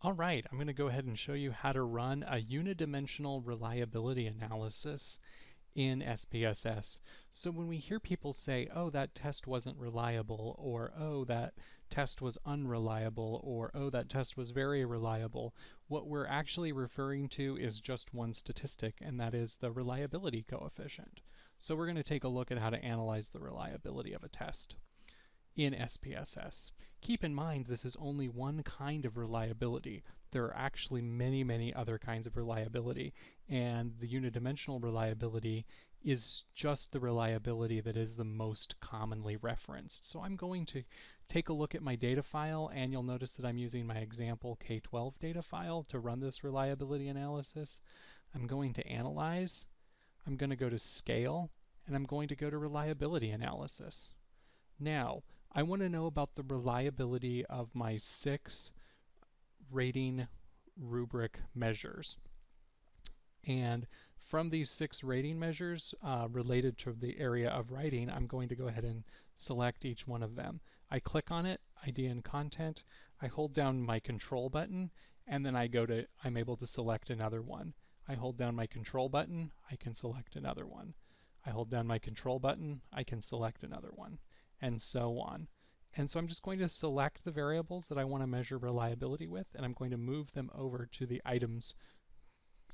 All right, I'm going to go ahead and show you how to run a unidimensional reliability analysis in SPSS. So when we hear people say, oh, that test wasn't reliable, or oh, that test was unreliable, or oh, that test was very reliable, what we're actually referring to is just one statistic, and that is the reliability coefficient. So we're going to take a look at how to analyze the reliability of a test in SPSS. Keep in mind this is only one kind of reliability. There are actually many other kinds of reliability, and the unidimensional reliability is just the reliability that is the most commonly referenced. So I'm going to take a look at my data file, and you'll notice that I'm using my example K-12 data file to run this reliability analysis. I'm going to Analyze, I'm going to go to Scale, and I'm going to go to Reliability Analysis. Now, I want to know about the reliability of my 6 rating rubric measures. And from these 6 rating measures related to the area of writing, I'm going to go ahead and select each one of them. I click on it, ID and Content, I hold down my Control button, and then I'm able to select another one. I hold down my Control button, I can select another one. I hold down my Control button, I can select another one, and so on. And so I'm just going to select the variables that I want to measure reliability with, and I'm going to move them over to the items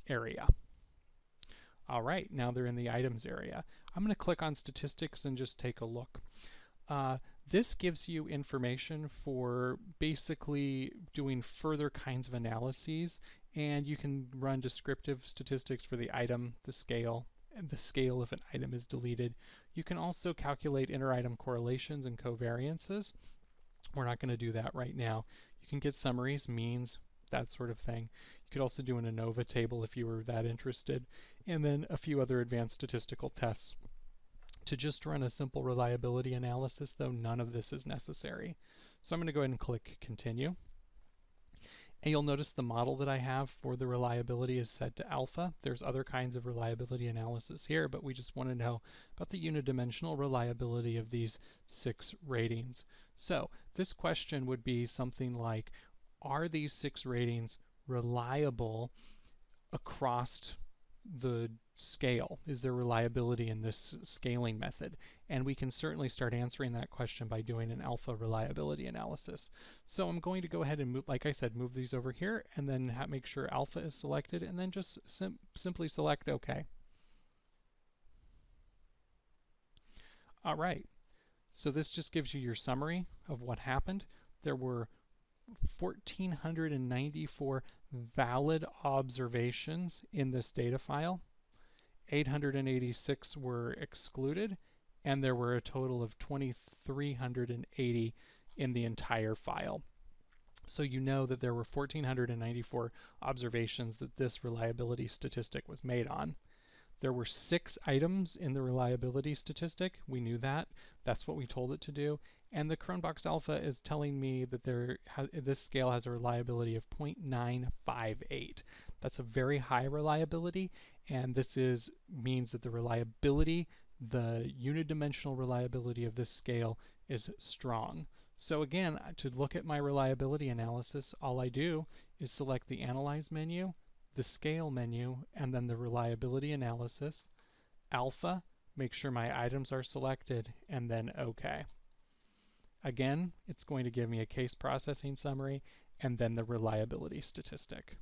area. All right, now they're in the items area. I'm going to click on statistics and just take a look. This gives you information for basically doing further kinds of analyses, and you can run descriptive statistics for the item, the scale, and the scale if an item is deleted. You can also calculate inter-item correlations and covariances. We're not going to do that right now. You can get summaries, means, that sort of thing. You could also do an ANOVA table if you were that interested, and then a few other advanced statistical tests. To just run a simple reliability analysis, though, none of this is necessary. So I'm going to go ahead and click Continue. And you'll notice the model that I have for the reliability is set to alpha. There's other kinds of reliability analysis here, but we just want to know about the unidimensional reliability of these 6 ratings. So this question would be something like, are these 6 ratings reliable across the scale? Is there reliability in this scaling method? And we can certainly start answering that question by doing an alpha reliability analysis. So I'm going to go ahead and move, like I said, move these over here, and then make sure alpha is selected, and then just simply select OK. All right, so this just gives you your summary of what happened. There were 1,494 valid observations in this data file. 886 were excluded, and there were a total of 2,380 in the entire file. So you know that there were 1,494 observations that this reliability statistic was made on. There were 6 items in the reliability statistic. We knew that. That's what we told it to do. And the Cronbach's alpha is telling me that this scale has a reliability of 0.958. That's a very high reliability, and this means that the reliability, the unidimensional reliability of this scale is strong. So again, to look at my reliability analysis, all I do is select the Analyze menu, the Scale menu, and then the Reliability Analysis, Alpha, make sure my items are selected, and then OK. Again, it's going to give me a case processing summary and then the reliability statistic.